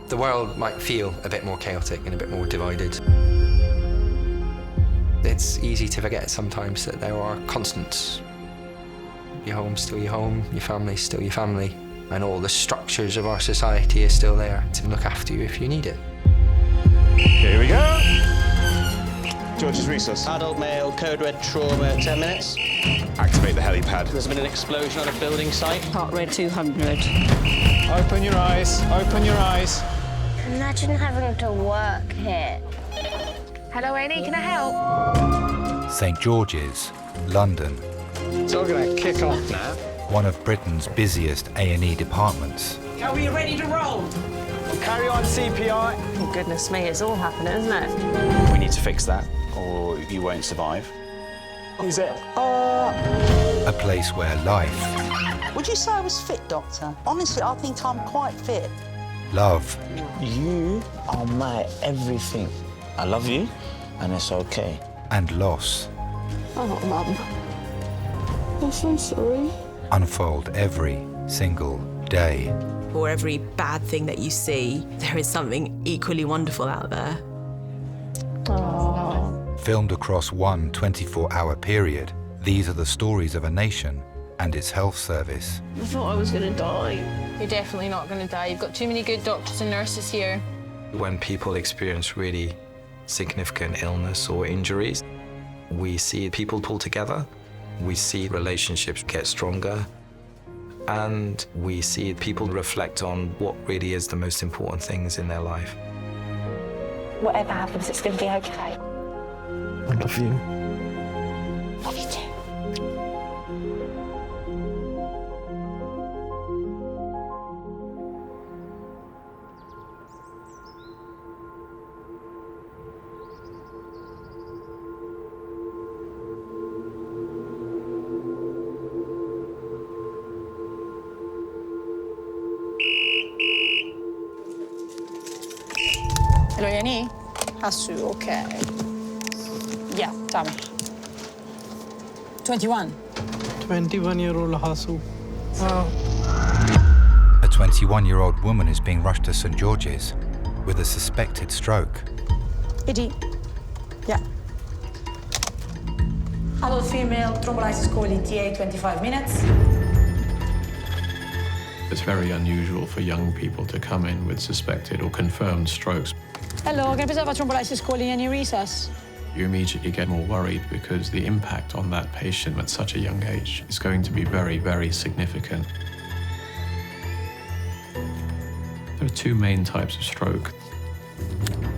The world might feel a bit more chaotic and a bit more divided. It's easy to forget sometimes that there are constants. Your home's still your home, your family's still your family, and all the structures of our society are still there to look after you if you need it. Here we go. George's resus. Adult male, code red trauma, 10 minutes. Activate the helipad. There's been an explosion on a building site. Heart rate 200. Open your eyes, open your eyes. Imagine having to work here. Hello, Annie, can I help? St George's, London. It's all gonna kick off now. One of Britain's busiest A&E departments. Are we ready to roll? Carry on CPR. Oh, goodness me, it's all happening, isn't it? We need to fix that, or you won't survive. Is it? A place where life, Would you say I was fit, Doctor? Honestly, I think I'm quite fit. love, You are my everything. I love you, and it's okay. and loss Oh, Mum. I'm so sorry. unfold every single day. For every bad thing that you see, there is something equally wonderful out there. Filmed across one 24-hour period, these are the stories of a nation and its health service. I thought I was going to die. You're definitely not going to die. You've got too many good doctors and nurses here. When people experience really significant illness or injuries, we see people pull together, we see relationships get stronger, and we see people reflect on what really is the most important things in their life. Whatever happens, it's going to be okay. I love you. Love you too. Hello, Annie. Hasu, okay. Yeah, tell me. 21. 21-year-old Hasu. A 21-year-old woman is being rushed to St George's with a suspected stroke. Eddie. Yeah. Adult female, thrombolysis call ETA, 25 minutes. It's very unusual for young people to come in with suspected or confirmed strokes. Hello, can I please have a thrombolysis call in any recess? You immediately get more worried because the impact on that patient at such a young age is going to be very, very significant. There are two main types of stroke.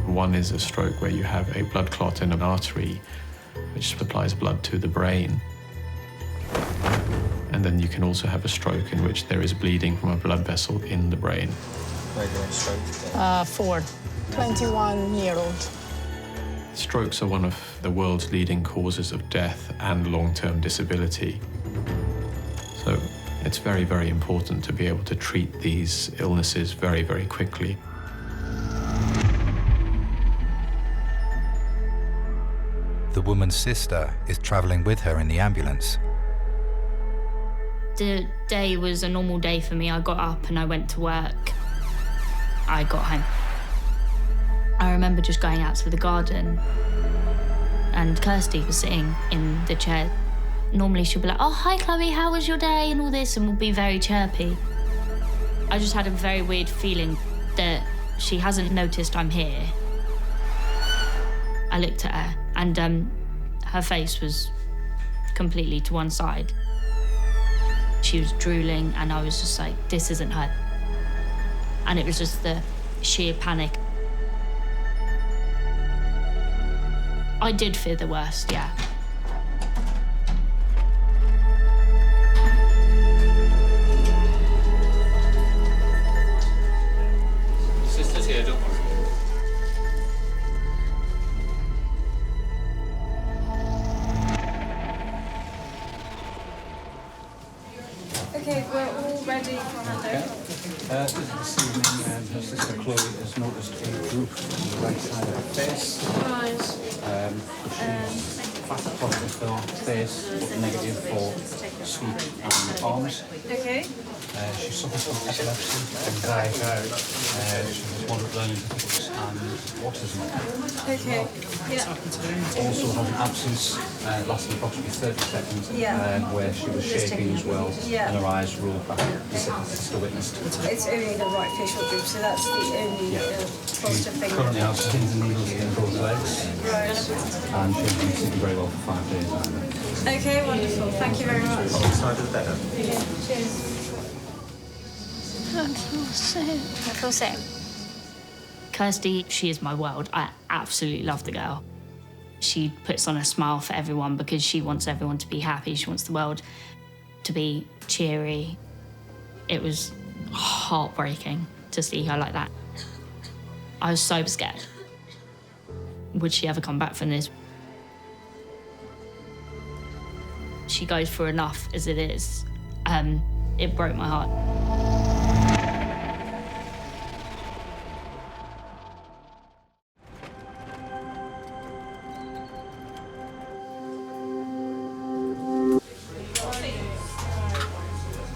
One is a stroke where you have a blood clot in an artery which supplies blood to the brain. And then you can also have a stroke in which there is bleeding from a blood vessel in the brain. 4. 21-year-old. Strokes are one of the world's leading causes of death and long-term disability. So it's very, very important to be able to treat these illnesses very, very quickly. The woman's sister is travelling with her in the ambulance. The day was a normal day for me. I got up and I went to work. I got home. I remember just going out to the garden and Kirsty was sitting in the chair. Normally she'll be like, oh, hi, Chloe, how was your day? And all this, and we'll be very chirpy. I just had a very weird feeling that she hasn't noticed I'm here. I looked at her and her face was completely to one side. She was drooling and I was just like, this isn't her. And it was just the sheer panic. I did fear the worst, yeah. Sister's here, don't worry. Okay, we're all ready for handover. This evening, her sister Chloe has noticed a droop on the right side of her face. Right. Fast positive for face, but negative for sleep and arms. Okay. She suffers from epilepsy, anxiety, she has moderate learning difficulties and autism. Okay. Yeah. Also has an absence lasting approximately 30 seconds, where she was shaking as well, and her eyes rolled back. This is the witnessed. It's only the right facial group, so that's the only positive thing. She currently has pins and needles in both legs, Right. and she's been sitting very well for 5 days now. Okay, wonderful. Thank you very much. Cheers. I feel sick. Kirsty, she is my world. I absolutely love the girl. She puts on a smile for everyone because she wants everyone to be happy. She wants the world to be cheery. It was heartbreaking to see her like that. I was so scared. Would she ever come back from this? She goes for enough as it is. It broke my heart.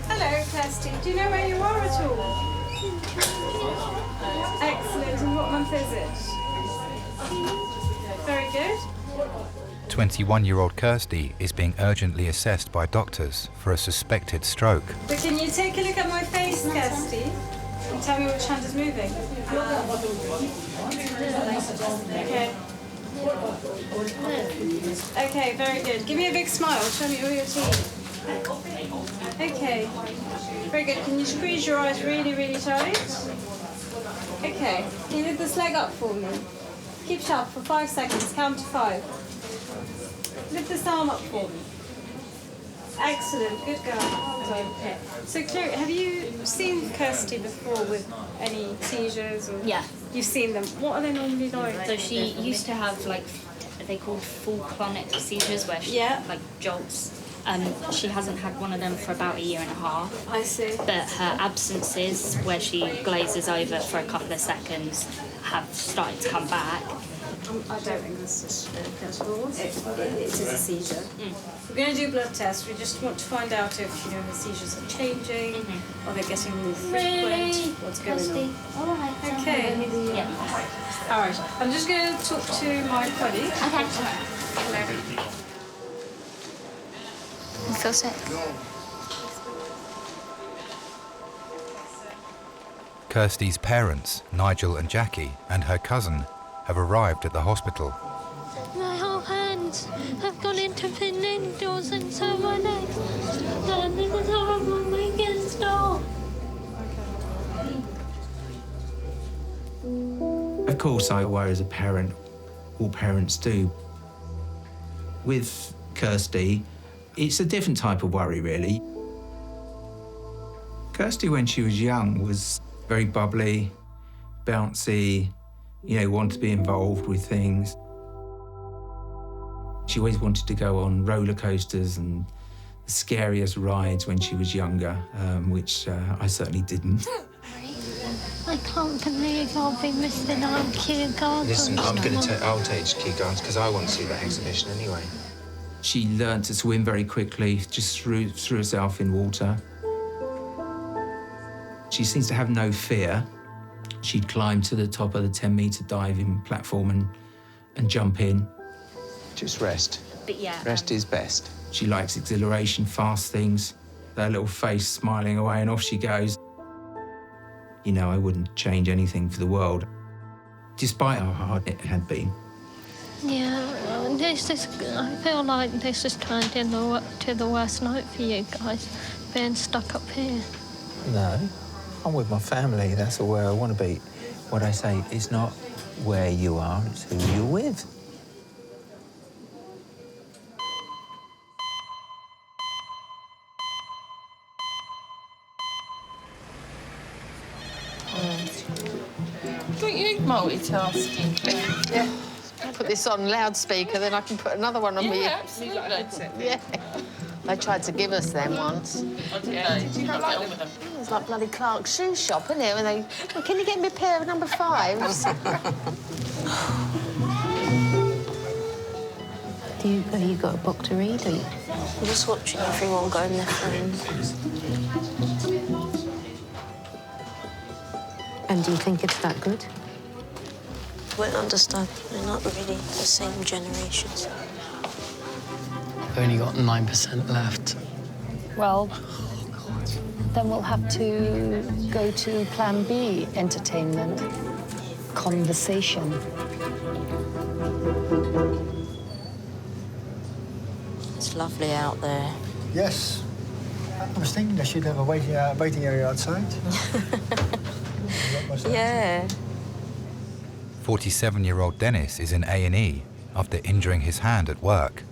Hello, Kirsty. Do you know where you are at all? Excellent. And what month is it? Very good. 21-year-old Kirsty is being urgently assessed by doctors for a suspected stroke. But can you take a look at my face, Kirsty, and tell me which hand is moving? Okay. Okay, very good. Give me a big smile. Show me all your teeth. Okay. Very good. Can you squeeze your eyes really, really tight? Okay. Can you lift this leg up for me? Keep sharp for 5 seconds. Count to 5. Lift this arm up for me. Excellent. Good girl. Well done. Okay. So, Claire, have you seen Kirsty before with any seizures? Or Yeah. You've seen them. What are they normally like? So she used to have like, they called full clonic seizures where she like jolts. She hasn't had one of them for about 1.5 years. I see. But her absences where she glazes over for a couple of seconds have started to come back. I don't think this is it is a seizure. We're going to do a blood test. We just want to find out if the seizures are changing, or they're getting more frequent. What's going on? All right. Okay. Yeah. All right. I'm just going to talk to my colleague. Okay. I feel sick. Kirsty's parents, Nigel and Jackie, and her cousin have arrived at the hospital. My whole hands have gone into the needles into my legs. And this is horrible, make it stop. Of course, I worry as a parent. All parents do. With Kirsty, it's a different type of worry, really. Kirsty, when she was young, was very bubbly, bouncy, wanted to be involved with things. She always wanted to go on roller coasters and the scariest rides when she was younger, which I certainly didn't. I can't believe I'll be missing out on Kew Gardens. Listen, I'll take Kew Gardens because I want to see that exhibition anyway. She learned to swim very quickly, just threw herself in water. She seems to have no fear. She'd climb to the top of the 10-metre diving platform and jump in. Just rest. But yeah. Rest is best. She likes exhilaration, fast things. Her little face smiling away, and off she goes. I wouldn't change anything for the world, despite how hard it had been. Yeah, I feel like this has turned into the worst night for you guys, being stuck up here. No, I'm with my family. That's where I want to be. What I say, it's not where you are, it's who you're with. Don't you multitasking? Yeah. Put this on loudspeaker, then I can put another one on me. Absolutely. Yeah. They tried to give us them once. Did you not like them? It was like bloody Clark's shoe shop, isn't it? When they, can you get me a pair of number 5s? Have you got a book to read? Or I'm just watching everyone go in their phones. And do you think it's that good? Won't understand. We're not really the same generations. I've only got 9% left. Well, then we'll have to go to Plan B, entertainment, conversation. It's lovely out there. Yes. I was thinking they should have a waiting area outside. Yeah. 47-year-old Dennis is in A&E after injuring his hand at work.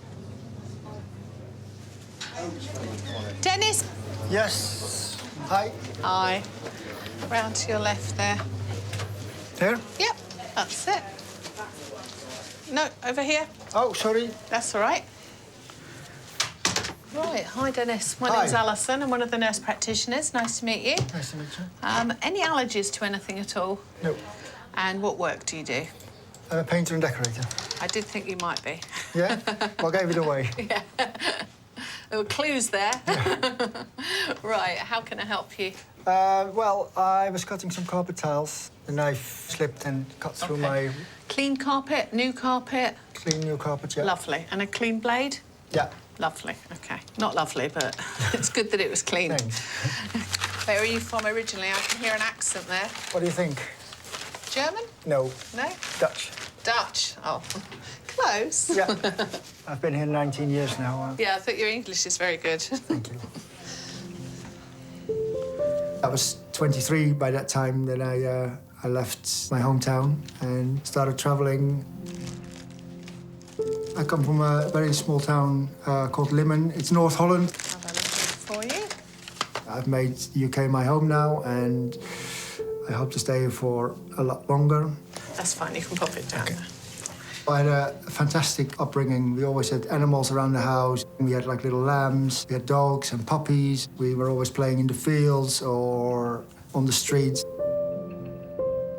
Dennis? Yes. Hi. Hi. Round to your left there. There? Yep, that's it. No, over here. Oh, sorry. That's all right. Right, hi Dennis. My Hi. name's Alison. I'm one of the nurse practitioners. Nice to meet you. Nice to meet you. Any allergies to anything at all? No. And what work do you do? I'm a painter and decorator. I did think you might be. Yeah? Well, I gave it away. Yeah. There were clues there. Right, how can I help you? Well, I was cutting some carpet tiles. The knife slipped and cut through my... Clean carpet, new carpet? Clean new carpet, yeah. Lovely. And a clean blade? Yeah. Lovely, OK. Not lovely, but it's good that it was clean. Thanks. Where are you from originally? I can hear an accent there. What do you think? German? No. No? Dutch. Dutch. Oh, close. Yeah. I've been here 19 years now. Yeah, I thought your English is very good. Thank you. I was 23 by that time that I left my hometown and started traveling. I come from a very small town called Limmen. It's North Holland. Have a look for you. I've made the UK my home now, and I hope to stay here for a lot longer. That's fine, you can pop it down there. I had a fantastic upbringing. We always had animals around the house. We had like little lambs, we had dogs and puppies. We were always playing in the fields or on the streets.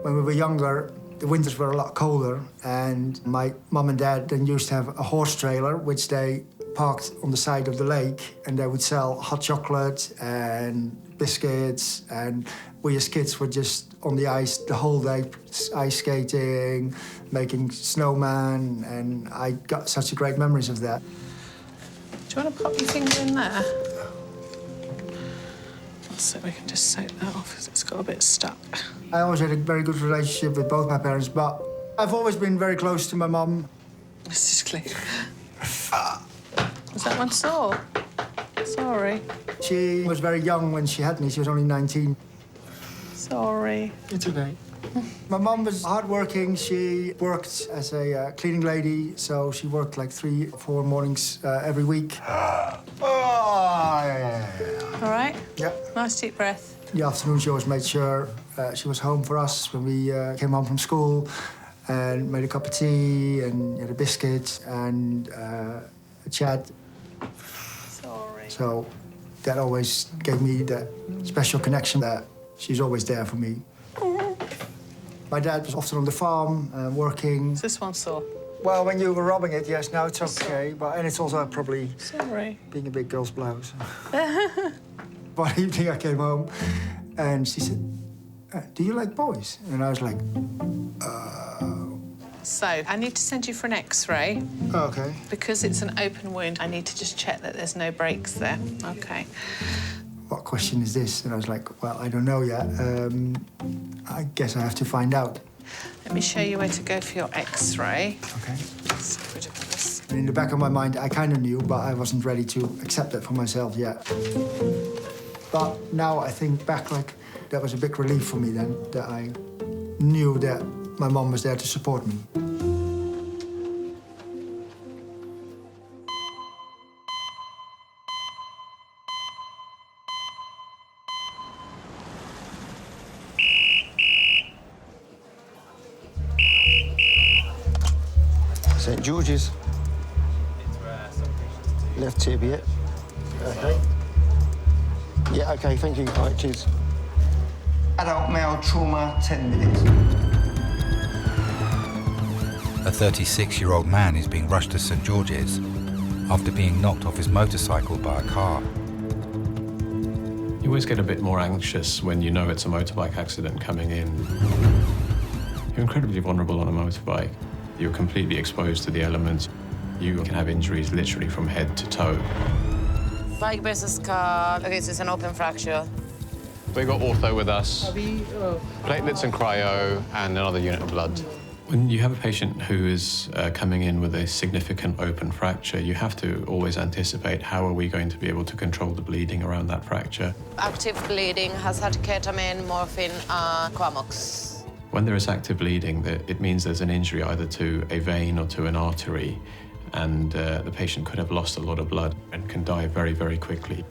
When we were younger, the winters were a lot colder, and my mum and dad then used to have a horse trailer, which they parked on the side of the lake, and they would sell hot chocolate and biscuits, and we as kids were just on the ice the whole day, ice skating, making snowman, and I got such great memories of that. Do you want to pop your finger in there? So we can just soak that off because it's got a bit stuck. I always had a very good relationship with both my parents, but I've always been very close to my mum. This is clean. Was that one sore? Sorry. She was very young when she had me. She was only 19. Sorry. It's okay. My mum was hardworking. She worked as a cleaning lady, so she worked like 3 or 4 mornings every week. All right? Yeah. Nice deep breath. In the afternoon, she always made sure she was home for us when we came home from school, and made a cup of tea and had a biscuit and a chat. Sorry. So that always gave me that special connection that she's always there for me. My dad was often on the farm working. Is this one sore? Well, when you were rubbing it, yes, now it's okay. But, and it's also probably Sorry. being a big girl's blouse. One evening I came home and she said, do you like boys? And I was like, So, I need to send you for an X-ray. Okay. Because it's an open wound, I need to just check that there's no breaks there. Okay. What question is this? And I was like, well, I don't know yet. I guess I have to find out. Let me show you where to go for your X-ray. Okay. Let's get rid of this. In the back of my mind, I kind of knew, but I wasn't ready to accept it for myself yet. But now I think back, like, that was a big relief for me then, that I knew that my mom was there to support me. St. George's. Left tibia. Okay. Yeah, okay, thank you. All right, cheers. Adult male trauma, 10 minutes. A 36-year-old man is being rushed to St. George's after being knocked off his motorcycle by a car. You You always get a bit more anxious when you know it's a motorbike accident coming in. You're incredibly vulnerable on a motorbike. You're completely exposed to the elements. You can have injuries literally from head to toe. Bike versus car. Okay, so it's an open fracture. We've got ortho with us, platelets and cryo, and another unit of blood. When you have a patient who is coming in with a significant open fracture, you have to always anticipate how are we going to be able to control the bleeding around that fracture. Active bleeding, has had ketamine, morphine, Quamox. When there is active bleeding, it means there's an injury either to a vein or to an artery, and the patient could have lost a lot of blood and can die very, very quickly.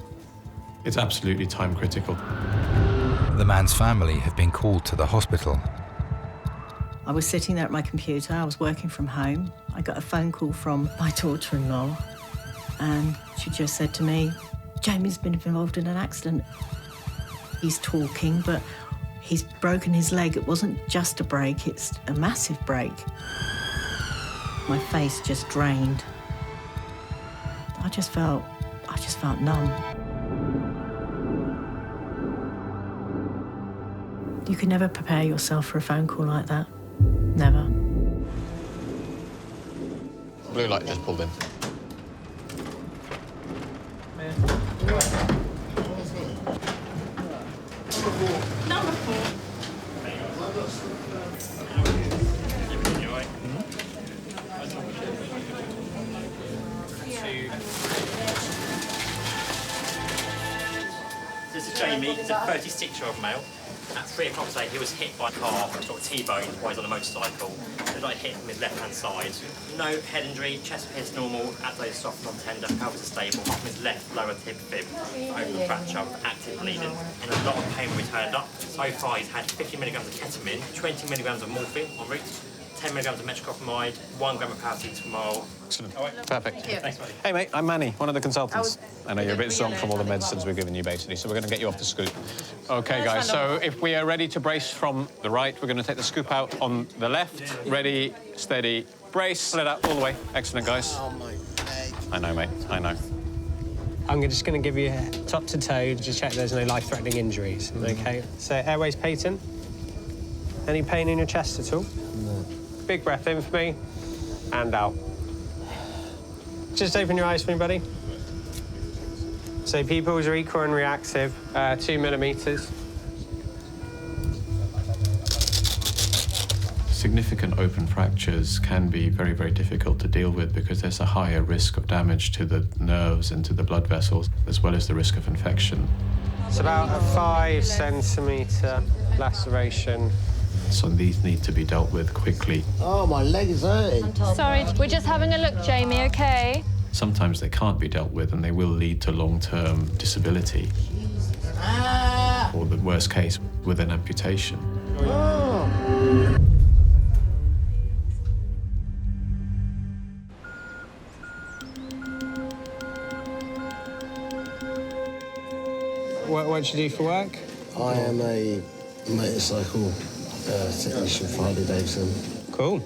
It's absolutely time critical. The man's family have been called to the hospital. I was sitting there at my computer, I was working from home. I got a phone call from my daughter-in-law, and she just said to me, Jamie's been involved in an accident. He's talking, but he's broken his leg. It wasn't just a break, it's a massive break. My face just drained. I just felt numb. You can never prepare yourself for a phone call like that. Never. Blue light just pulled in. Number 4. This is Jamie, he's a 36-year-old male. At 3 o'clock today, he was hit by a car, sort of T-boned while he's on a motorcycle. He got hit from his left-hand side. No head injury, chest appears normal, abdomen soft, non-tender, pelvis is stable, apart from his left lower tib fib, open fracture, active bleeding, and a lot of pain when we turned up. So far, he's had 50 milligrams of ketamine, 20 milligrams of morphine en route, 10 milligrams of metoclopramide, 1 gram of paracetamol. Excellent. Perfect. Thank you. Thanks, buddy. Hey, mate, I'm Manny, one of the consultants. I know you're a bit zonked from all the medicines we're giving you, basically, so we're going to get you off the scoop. OK, guys, so if we are ready to brace from the right, we're going to take the scoop out on the left. Ready, steady, brace. Pull it out all the way. Excellent, guys. Oh, my leg. I know, mate, I know. I'm just going to give you top to toe, just check there's no life-threatening injuries, OK? So airways patent. Any pain in your chest at all? No. Big breath in for me, and out. Just open your eyes for me, buddy. So pupils are equal and reactive, 2 millimeters. Significant open fractures can be very, very difficult to deal with because there's a higher risk of damage to the nerves and to the blood vessels, as well as the risk of infection. It's about a 5 centimetre laceration. So these need to be dealt with quickly. Oh, my leg is hurting. Sorry, we're just having a look, Jamie, OK? Sometimes they can't be dealt with and they will lead to long-term disability. Or the worst case, with an amputation. What do you do for work? I am a motorcycle technician for Harley Davidson. Cool.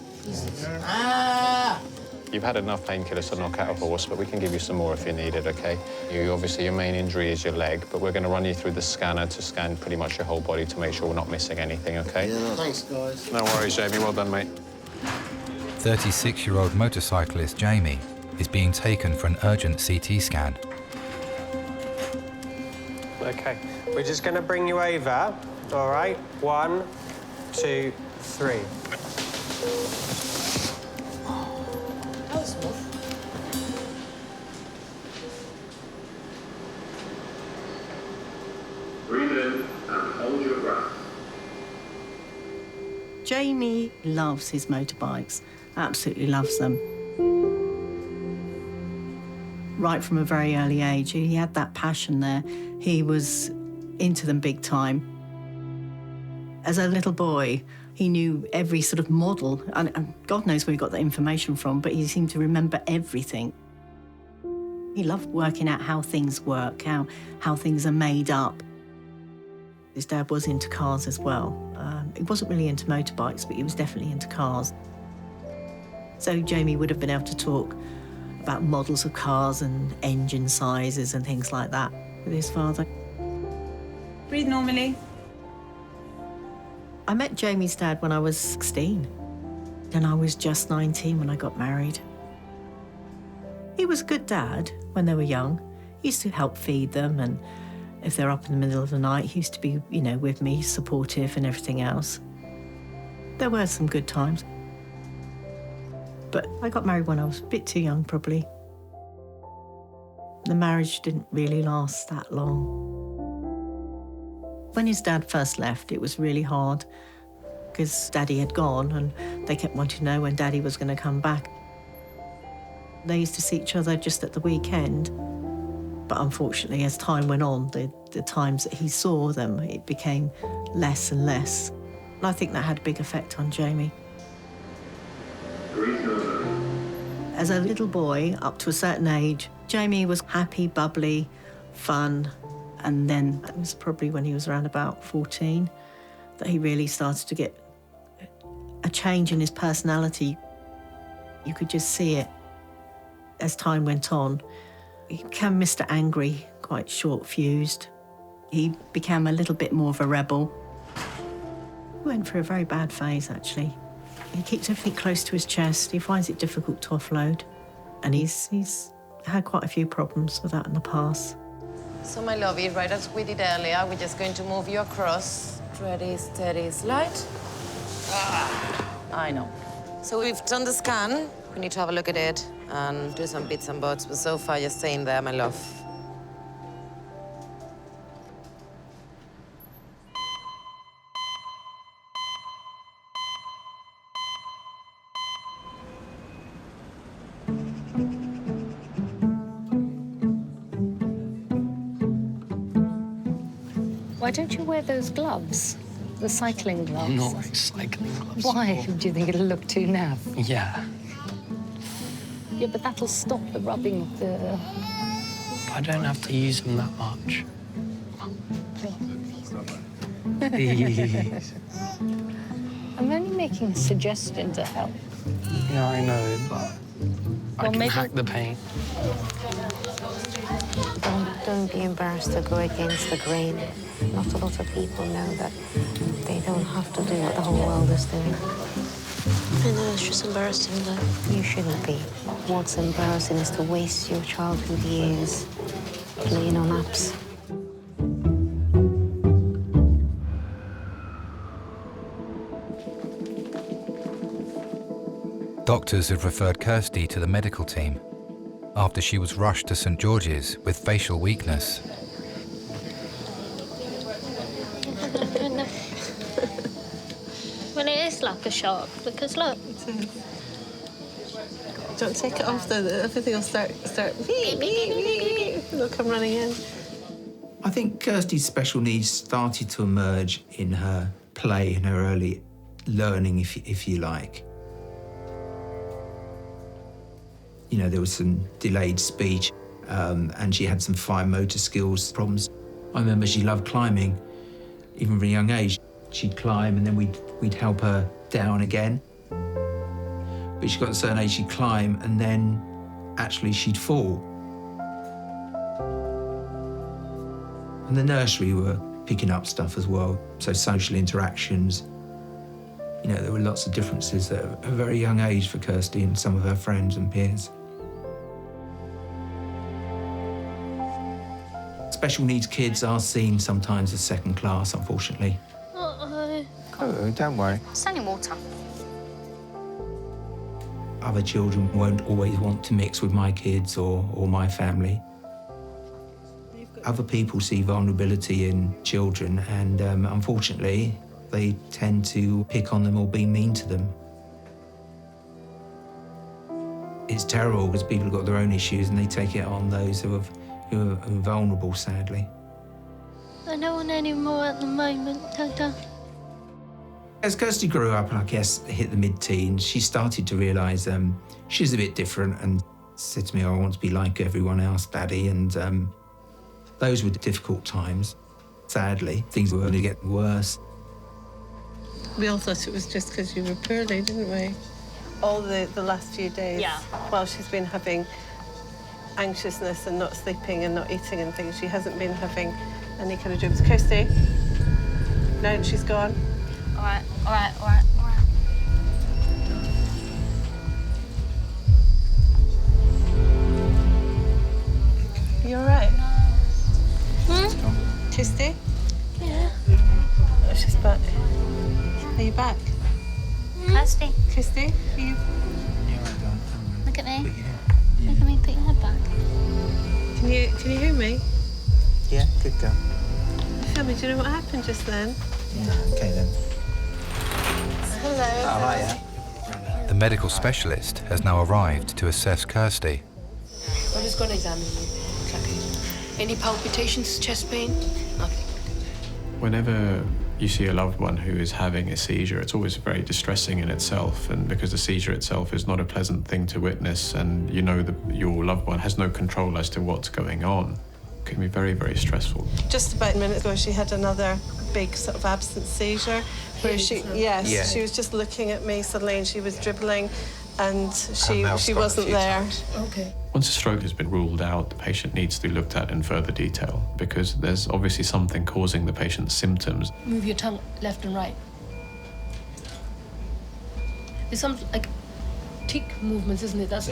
You've had enough painkillers to knock out a horse, but we can give you some more if you need it, OK? Obviously, your main injury is your leg, but we're going to run you through the scanner to scan pretty much your whole body to make sure we're not missing anything, OK? Yeah, thanks, guys. No worries, Jamie. Well done, mate. 36-year-old motorcyclist Jamie is being taken for an urgent CT scan. OK, we're just going to bring you over, all right? 1, 2, 3. That was smooth. Breathe in and hold your breath. Jamie loves his motorbikes, absolutely loves them. Right from a very early age, he had that passion there. He was into them big time. As a little boy, he knew every sort of model, and God knows where he got that information from, but he seemed to remember everything. He loved working out how things work, how things are made up. His dad was into cars as well. He wasn't really into motorbikes, but he was definitely into cars. So Jamie would have been able to talk about models of cars and engine sizes and things like that with his father. Breathe normally. I met Jamie's dad when I was 16, and I was just 19 when I got married. He was a good dad when they were young. He used to help feed them, and if they're up in the middle of the night, he used to be, you know, with me, supportive and everything else. There were some good times. But I got married when I was a bit too young, probably. The marriage didn't really last that long. When his dad first left, it was really hard because Daddy had gone and they kept wanting to know when Daddy was going to come back. They used to see each other just at the weekend, but unfortunately, as time went on, the times that he saw them, it became less and less. And I think that had a big effect on Jamie. As a little boy, up to a certain age, Jamie was happy, bubbly, fun, and then it was probably when he was around about 14 that he really started to get a change in his personality. You could just see it as time went on. He became Mr. Angry, quite short-fused. He became a little bit more of a rebel. He went through a very bad phase, actually. He keeps everything close to his chest. He finds it difficult to offload. And he's had quite a few problems with that in the past. So, my lovey, right as we did earlier, we're just going to move you across. Ready, steady, slide. I know. So we've done the scan. We need to have a look at it and do some bits and bobs, but so far you're staying there, my love. Why don't you wear those gloves? The cycling gloves? I'm not wearing cycling gloves. Why? Do you think it'll look too naff? Yeah. Yeah, but that'll stop the rubbing of the... I don't have to use them that much. Please. I'm only making a suggestion to help. Yeah, I know, but I can hack the pain. Don't be embarrassed to go against the grain. Not a lot of people know that they don't have to do what the whole world is doing. I know, it's just embarrassing, though. You shouldn't be. What's embarrassing is to waste your childhood years playing on apps. Doctors have referred Kirsty to the medical team after she was rushed to St George's with facial weakness. Well, it is like a shock because look. Don't take it off, though. Everything will start. They'll come running in. I think Kirsty's special needs started to emerge in her play, in her early learning, if you like. You know, there was some delayed speech, and she had some fine motor skills problems. I remember she loved climbing, even from a young age. She'd climb, and then we'd help her down again. But she got to a certain age, she'd climb, and then actually she'd fall. And the nursery were picking up stuff as well, so social interactions. You know, there were lots of differences at a very young age for Kirsty and some of her friends and peers. Special needs kids are seen sometimes as second class, unfortunately. Oh, don't worry. It's only water. Other children won't always want to mix with my kids or my family. Other people see vulnerability in children, and unfortunately, they tend to pick on them or be mean to them. It's terrible because people have got their own issues and they take it on those who are vulnerable, sadly. I don't want any more at the moment, Dada. As Kirsty grew up and I guess hit the mid-teens, she started to realise she's a bit different and said to me, "Oh, I want to be like everyone else, Daddy." And those were difficult times. Sadly, things were going to get worse. We all thought it was just because you were poorly, didn't we? All the last few days, while she's been having anxiousness and not sleeping and not eating and things, she hasn't been having any kind of dreams. Kirsty? No, she's gone. All right, all right, all right, all right. You all right? Hmm? Kirsty? Yeah. Oh, she's back. Are you back? Kirsty. Kirsty, are you? Look at me. Look at me, put your head back. Can you hear me? Yeah, good girl. Tell me, do you know what happened just then? Yeah, okay then. Hello. Oh, hiya. The medical specialist has now arrived to assess Kirsty. I'm just going to examine you. Okay. Any palpitations, chest pain? Nothing. Whenever you see a loved one who is having a seizure, it's always very distressing in itself, and because the seizure itself is not a pleasant thing to witness, and you know that your loved one has no control as to what's going on, it can be very, very stressful. Just about a minute ago, she had another big sort of absent seizure where she was just looking at me suddenly and she was dribbling and she wasn't there. Okay. Once a stroke has been ruled out, the patient needs to be looked at in further detail because there's obviously something causing the patient's symptoms. Move your tongue left and right. There's some, like, tick movements, isn't it? Is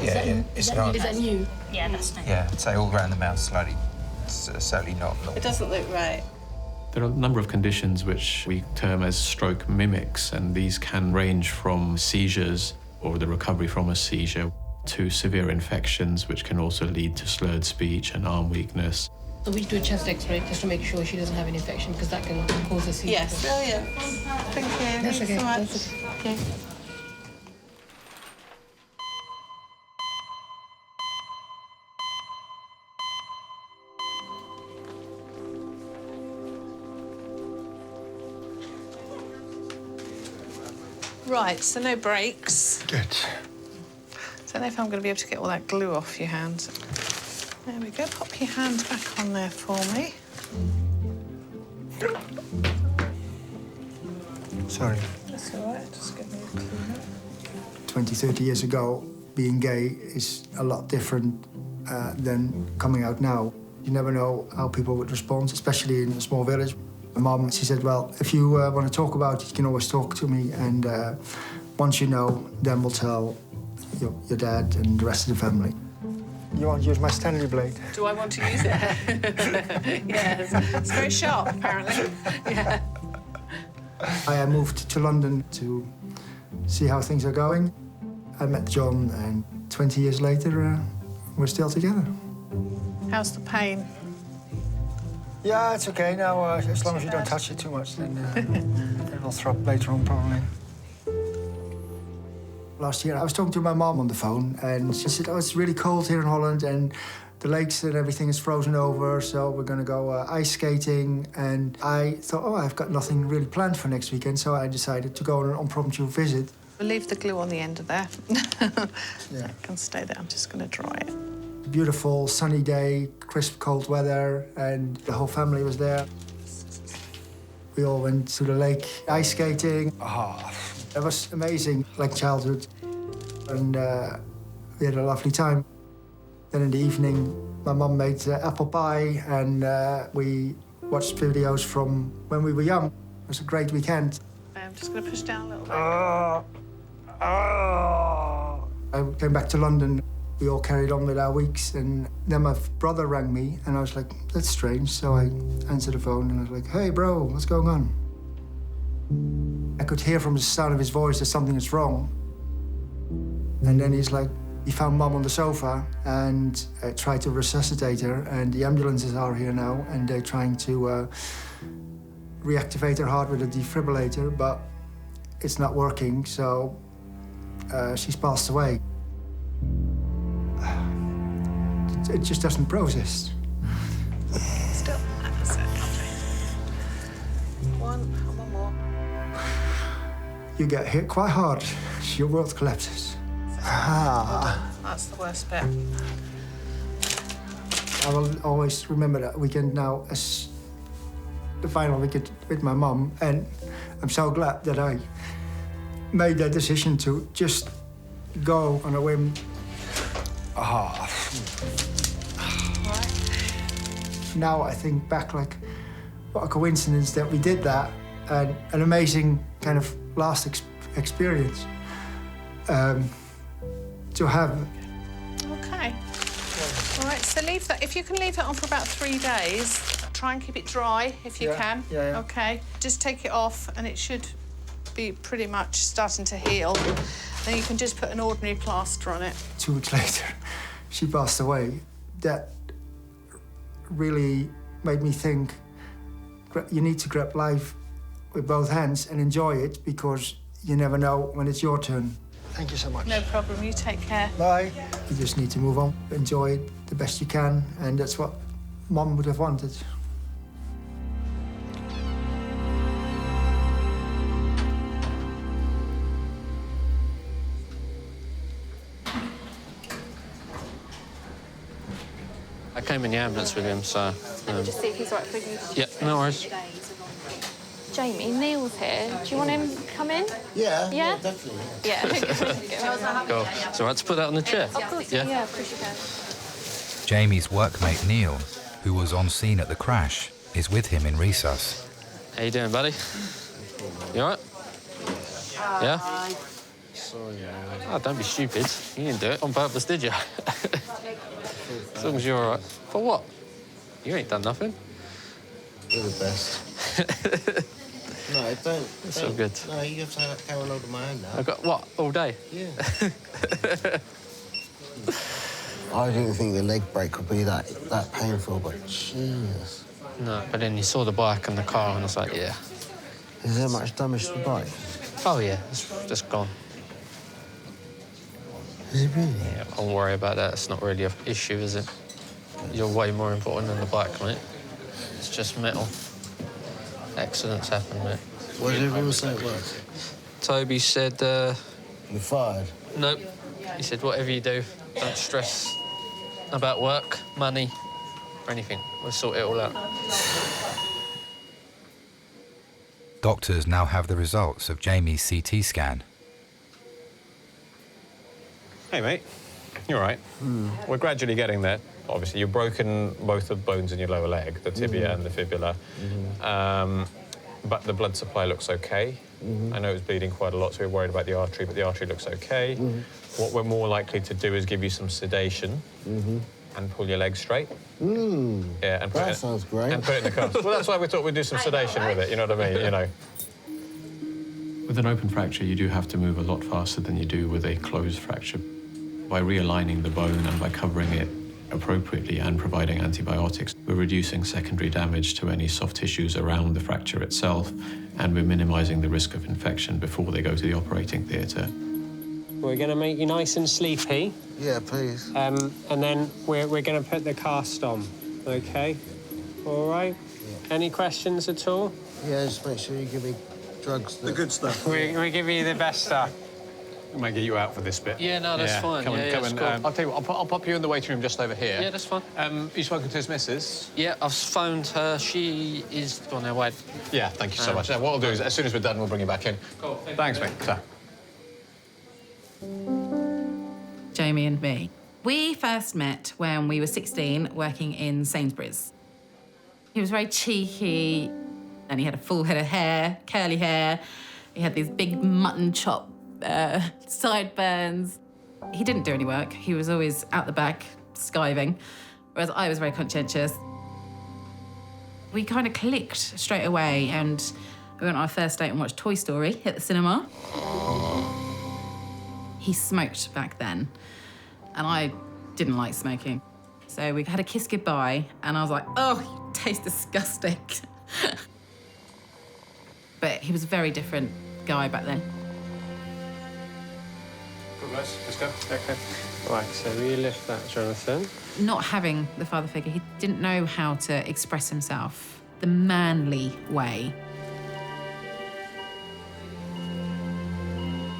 that new? Yeah, that's new. Yeah, I'd say all around the mouth slowly. It's certainly not normal. It doesn't look right. There are a number of conditions which we term as stroke mimics, and these can range from seizures or the recovery from a seizure to severe infections, which can also lead to slurred speech and arm weakness. So we do a chest x-ray just to make sure she doesn't have an infection because that can cause a seizure. Yes, brilliant. Thank you. That's Thanks okay. so much. That's okay. Okay. Right, so no breaks. Good. Don't know if I'm going to be able to get all that glue off your hands. There we go. Pop your hands back on there for me. Sorry. That's all right. Just get me a cleaner. 20, 30 years ago, being gay is a lot different than coming out now. You never know how people would respond, especially in a small village. My mum, she said, well, if you want to talk about it, you can always talk to me. And once you know, then we'll tell your dad and the rest of the family. You want to use my Stanley blade? Do I want to use it? Yes. It's very sharp, apparently. Yeah. I moved to London to see how things are going. I met John, and 20 years later, we're still together. How's the pain? Yeah, it's okay now. As long as you don't touch it too much, then it'll throb later on, probably. Last year, I was talking to my mom on the phone, and she said, oh, it's really cold here in Holland, and the lakes and everything is frozen over, so we're going to go ice skating. And I thought, oh, I've got nothing really planned for next weekend, so I decided to go on an impromptu visit. We'll leave the glue on the end of there. Yeah. It can stay there. I'm just going to dry it. Beautiful sunny day, crisp cold weather, and the whole family was there. We all went to the lake ice skating. Oh, it was amazing, like childhood. And we had a lovely time. Then in the evening, my mum made apple pie, and we watched videos from when we were young. It was a great weekend. I'm just going to push down a little bit. I came back to London. We all carried on with our weeks, and then my brother rang me, and I was like, that's strange. So I answered the phone, and I was like, hey, bro, what's going on? I could hear from the sound of his voice that something is wrong. And then he's like, he found Mum on the sofa and tried to resuscitate her, and the ambulances are here now, and they're trying to reactivate her heart with a defibrillator, but it's not working, so she's passed away. It just doesn't process. Still, that's it. One more. You get hit quite hard, your world collapses. That's the worst bit. I will always remember that weekend now as the final weekend with my mum, and I'm so glad that I made that decision to just go on a whim. Now I think back, like, What a coincidence that we did that, and an amazing kind of last experience to have. Okay. All right, so leave that. If you can leave that on for about 3 days, try and keep it dry if you can. Yeah. Okay. Just take it off, and it should be pretty much starting to heal. Then you can just put an ordinary plaster on it. 2 weeks later, she passed away. That really made me think, you need to grab life with both hands and enjoy it, because you never know when it's your turn. Thank you so much. No problem. You take care. Bye. You just need to move on, enjoy it the best you can, and that's what Mum would have wanted. I came in the ambulance with him, so... Just see if he's right for you. Yeah, no worries. Jamie, Neil's here. Do you want him to come in? Yeah, definitely. Yeah. Cool. So I had to put that on the chair? Of course, yeah, of course you can. Jamie's workmate Neil, who was on scene at the crash, is with him in resus. How you doing, buddy? You all right? Yeah? Sorry, Oh, don't be stupid. You didn't do it on purpose, did you? As long as you're all right. For what? You ain't done nothing. You're the best. No, don't. It's all good. No, you have to carry a load of my own now. I've got what? All day? Yeah. I didn't think the leg break would be that painful, but Jesus. No, but then you saw the bike and the car, and I was like, yeah. Is there much damage to the bike? Oh, yeah, it's just gone. Is it really? Yeah, don't worry about that. It's not really an issue, is it? You're way more important than the bike, mate. It's just metal. Accidents happen, mate. What did everyone say it was? Toby said... You're fired? Nope. He said, whatever you do, don't stress about work, money, or anything. We'll sort it all out. Doctors now have the results of Jamie's CT scan. Hey, mate. You're all right. We're gradually getting there. Obviously, you've broken both the bones in your lower leg, the tibia and the fibula. But the blood supply looks okay. I know it was bleeding quite a lot, so we're worried about the artery, but the artery looks okay. What we're more likely to do is give you some sedation and pull your legs straight. Yeah, and that sounds great. And put it in the cast. Well, that's why we thought we'd do some sedation with it, you know what I mean? You know. With an open fracture, you do have to move a lot faster than you do with a closed fracture. By realigning the bone and by covering it appropriately and providing antibiotics, we're reducing secondary damage to any soft tissues around the fracture itself, and we're minimizing the risk of infection before they go to the operating theatre. We're going to make you nice and sleepy. Yeah, please. And then we're going to put the cast on, OK? All right? Yeah. Any questions at all? Yeah, just make sure you give me drugs. The good stuff. We give you the best stuff. We might get you out for this bit. Yeah, no, that's fine. Come on, yeah, come on. cool. I'll tell you what, I'll pop you in the waiting room just over here. Yeah, that's fine. You spoken to his missus? Yeah, I've phoned her. She is on her way. Yeah, thank you so much. Now, what I'll do is, as soon as we're done, we'll bring you back in. Cool. Thanks, mate. So. Jamie and me. We first met when we were 16, working in Sainsbury's. He was very cheeky, and he had a full head of hair, curly hair. He had these big mutton chop sideburns. He didn't do any work. He was always out the back, skiving, whereas I was very conscientious. We kind of clicked straight away, and we went on our first date and watched Toy Story at the cinema. He smoked back then, and I didn't like smoking. So we had a kiss goodbye, and I was like, oh, you taste disgusting. But he was a very different guy back then. Good, guys. Let's go. OK. Right, so we lift that, Jonathan. Not having the father figure, he didn't know how to express himself the manly way.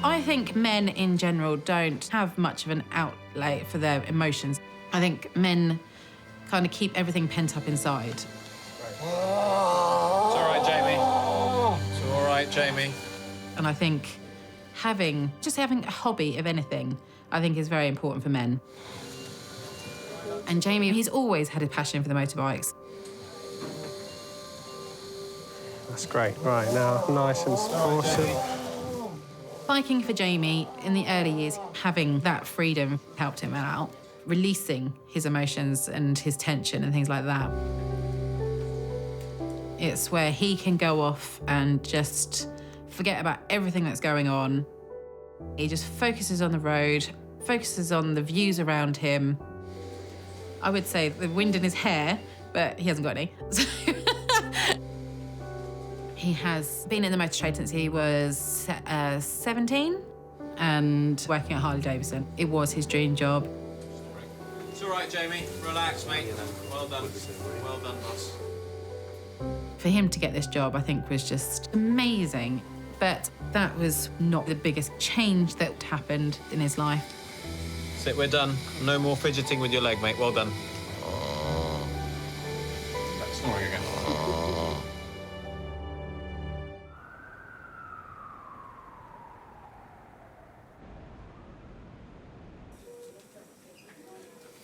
I think men in general don't have much of an outlet for their emotions. I think men kind of keep everything pent up inside. It's all right, Jamie. It's all right, Jamie. And I think having a hobby of anything, I think is very important for men. And Jamie, he's always had a passion for the motorbikes. That's great. Right, now, nice and supportive. Biking for Jamie in the early years, having that freedom helped him out, releasing his emotions and his tension and things like that. It's where he can go off and just forget about everything that's going on. He just focuses on the road, focuses on the views around him. I would say the wind in his hair, but he hasn't got any. He has been in the motor trade since he was 17 and working at Harley Davidson. It was his dream job. It's all right, Jamie. Relax, mate. Well done. Well done, boss. For him to get this job, I think, was just amazing. But that was not the biggest change that happened in his life. That's it, we're done. No more fidgeting with your leg, mate. Well done. That's snoring again.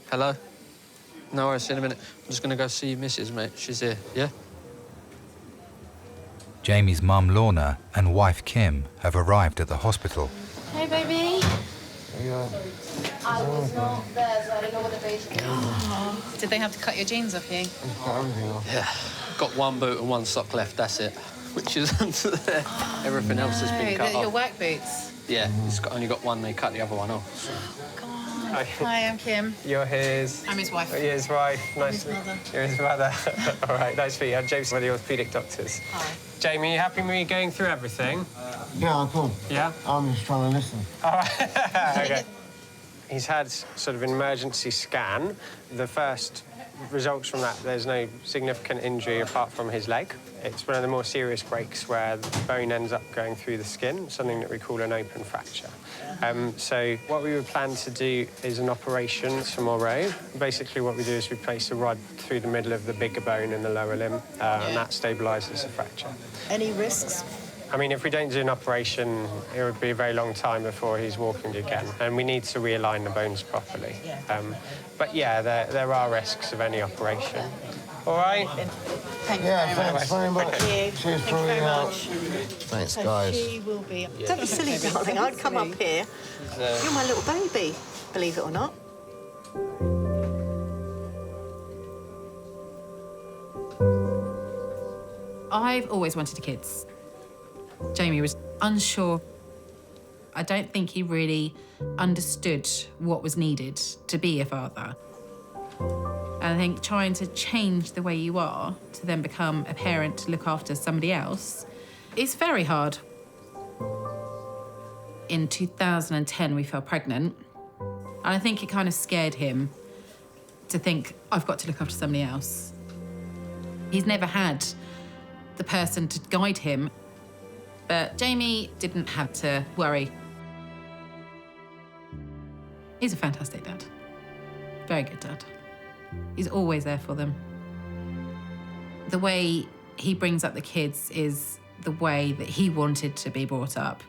Hello? No worries, in a minute. I'm just going to go see Mrs. mate. She's here, yeah? Jamie's mum, Lorna, and wife, Kim, have arrived at the hospital. Hey, baby. I was not there, so I don't know what the baby's Did they have to cut your jeans off you? Yeah. Got one boot and one sock left, that's it. Which is under there. Everything else has been cut off. Your work boots? Yeah, only got one, they cut the other one off. So. Hi, I'm Kim. You're his... I'm his wife. You're his wife. Nice I'm his mother. You're his mother. All right, nice to meet you. I'm James, one of the orthopaedic doctors. Hi. Jamie, you happy with me going through everything? Yeah, I'm cool. Yeah? I'm just trying to listen. All right. Okay. He's had sort of an emergency scan. The first results from that, there's no significant injury apart from his leg. It's one of the more serious breaks where the bone ends up going through the skin, something that we call an open fracture. So what we would plan to do is an operation tomorrow. Basically what we do is we place a rod through the middle of the bigger bone in the lower limb, and that stabilises the fracture. Any risks? I mean, if we don't do an operation, it would be a very long time before he's walking again, and we need to realign the bones properly. But yeah, there are risks of any operation. All right? Thank you Thanks very much. Thank you. Cheers for all your help. Thanks, guys. She will be... Don't be silly, darling. I'd come up here. You're my little baby, believe it or not. I've always wanted kids. Jamie was unsure. I don't think he really understood what was needed to be a father. And I think trying to change the way you are to then become a parent to look after somebody else is very hard. In 2010, we fell pregnant. And I think it kind of scared him to think, I've got to look after somebody else. He's never had the person to guide him. But Jamie didn't have to worry. He's a fantastic dad. Very good dad. He's always there for them. The way he brings up the kids is the way that he wanted to be brought up.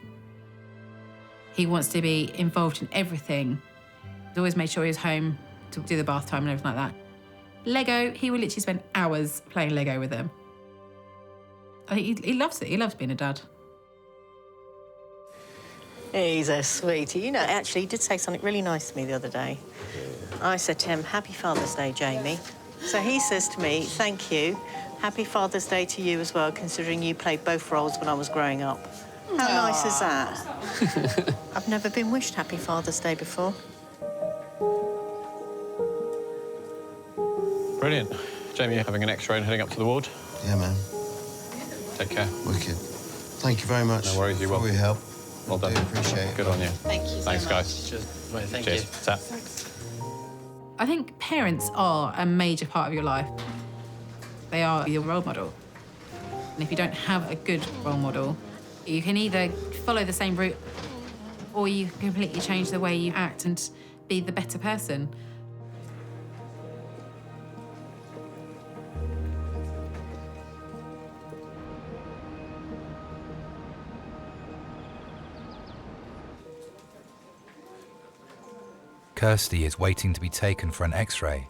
He wants to be involved in everything. He's always made sure he was home to do the bath time and everything like that. Lego, he will literally spend hours playing Lego with them. I think he loves it. He loves being a dad. He's a sweetie. You know, actually, he did say something really nice to me the other day. I said to him, Happy Father's Day, Jamie. So he says to me, thank you. Happy Father's Day to you as well, considering you played both roles when I was growing up. How nice is that? I've never been wished Happy Father's Day before. Brilliant. Jamie, you're having an X-ray and heading up to the ward? Yeah, man. Take care. Wicked. Thank you very much. No worries, you're welcome. For your help. Well done. I do appreciate it. Good on you. Thank you so Thanks, much. guys. Cheers. Right, thank Cheers. you. Tap. I think parents are a major part of your life. They are your role model. And if you don't have a good role model, you can either follow the same route or you can completely change the way you act and be the better person. Kirsty is waiting to be taken for an X-ray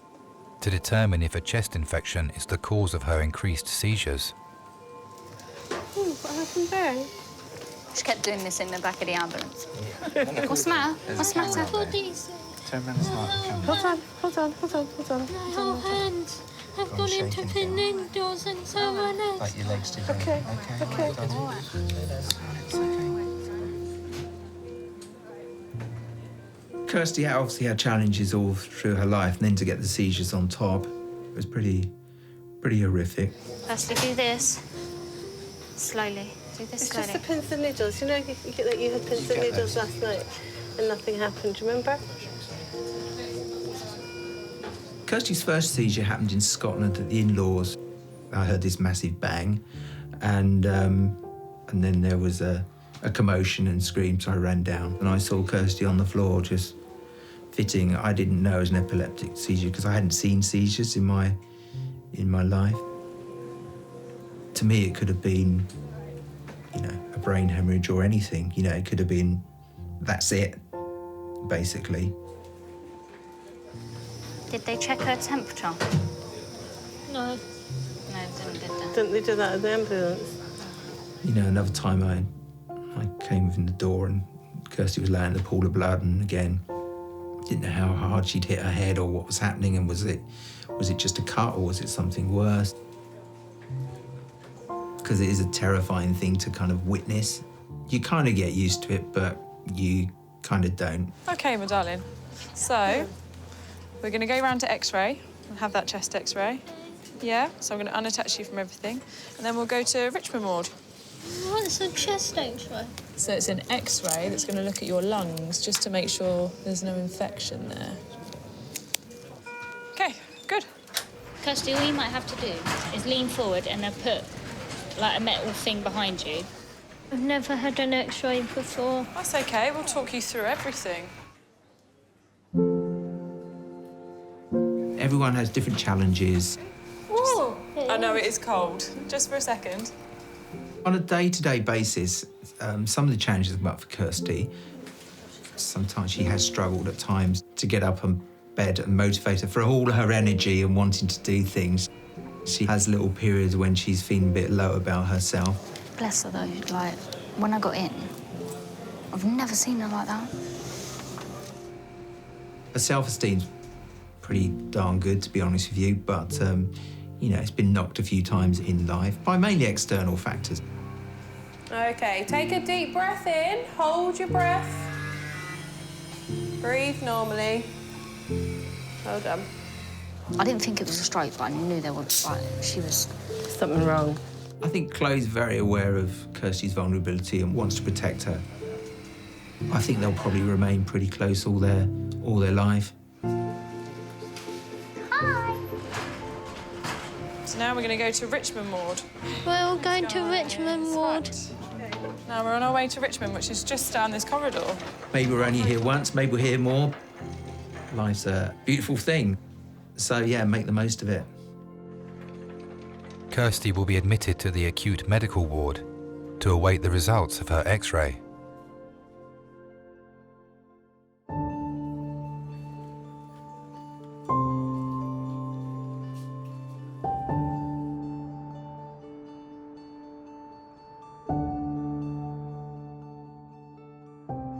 to determine if a chest infection is the cause of her increased seizures. happened there? She kept doing this in the back of the ambulance. What's the matter? What's the matter? Turn around and smile at the camera. Hold on. My whole hands have gone into pin needles and so my legs. Like your legs together. Okay. Kirsty obviously had challenges all through her life, and then to get the seizures on top, it was pretty horrific. Firstly, do this. Slowly. Do this It's slowly. just the pins and needles. You know that you had pins and needles last night and nothing happened, do you remember? Kirsty's first seizure happened in Scotland at the in-laws. I heard this massive bang, and then there was a commotion and screams. I ran down and I saw Kirsty on the floor just fitting. I didn't know it was an epileptic seizure because I hadn't seen seizures in my life. To me, it could have been, a brain hemorrhage or anything. It could have been, that's it, basically. Did they check her temperature? No. No, did they? Didn't they do that at the ambulance? Another time I came within the door and Kirsty was laying in a pool of blood, and again, didn't know how hard she'd hit her head or what was happening, and was it just a cut or was it something worse? Because it is a terrifying thing to kind of witness. You kind of get used to it, but you kind of don't. OK, my darling. So, we're going to go round to X-ray and have that chest X-ray. Yeah? So I'm going to unattach you from everything. And then we'll go to Richmond ward. What's a chest X-ray? So it's an X-ray that's going to look at your lungs just to make sure there's no infection there. OK, good. Kirsty, all you might have to do is lean forward and then put like a metal thing behind you. I've never had an X-ray before. That's OK, we'll talk you through everything. Everyone has different challenges. Ooh, I know it is cold. Just for a second. On a day-to-day basis, some of the challenges come up for Kirsty. Sometimes she has struggled at times to get up on bed and motivate her for all her energy and wanting to do things. She has little periods when she's feeling a bit low about herself. Bless her, though. Like, when I got in, I've never seen her like that. Her self-esteem's pretty darn good, to be honest with you, but, it's been knocked a few times in life by mainly external factors. OK, take a deep breath in, hold your breath. Breathe normally. Well done. I didn't think it was a stroke, but I knew there was, she was... Something wrong. I think Chloe's very aware of Kirsty's vulnerability and wants to protect her. I think they'll probably remain pretty close all their life. Hi! So now we're going to go to Richmond ward. We're all going to Richmond ward. Now we're on our way to Richmond, which is just down this corridor. Maybe we're only here once, maybe we'll hear more. Life's a beautiful thing. So, yeah, make the most of it. Kirsty will be admitted to the acute medical ward to await the results of her X-ray.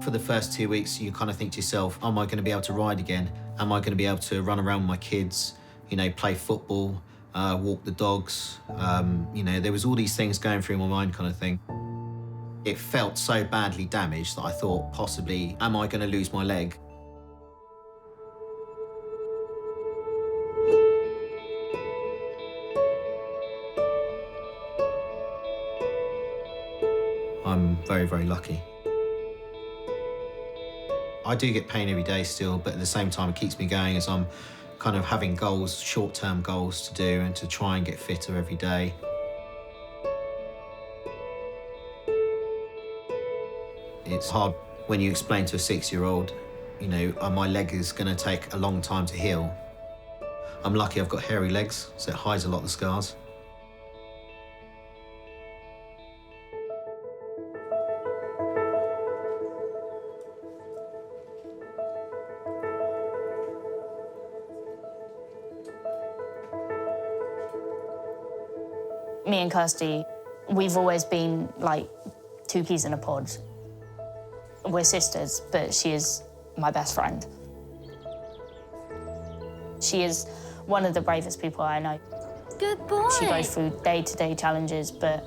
For the first 2 weeks, you kind of think to yourself, am I going to be able to ride again? Am I going to be able to run around with my kids, play football, walk the dogs? There was all these things going through my mind kind of thing. It felt so badly damaged that I thought, possibly, am I going to lose my leg? I'm very, very lucky. I do get pain every day still, but at the same time, it keeps me going as I'm kind of having goals, short-term goals to do and to try and get fitter every day. It's hard when you explain to a 6-year-old, my leg is going to take a long time to heal. I'm lucky I've got hairy legs, so it hides a lot of the scars. Me and Kirsty We've always been like two peas in a pod. We're sisters, but she is my best friend. She is one of the bravest people I know. Good boy. She goes through day-to-day challenges, but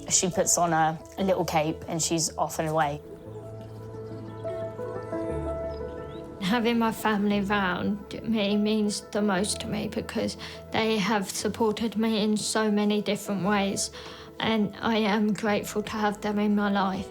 she puts on a little cape and she's off and away. Having my family around me means the most to me because they have supported me in so many different ways, and I am grateful to have them in my life.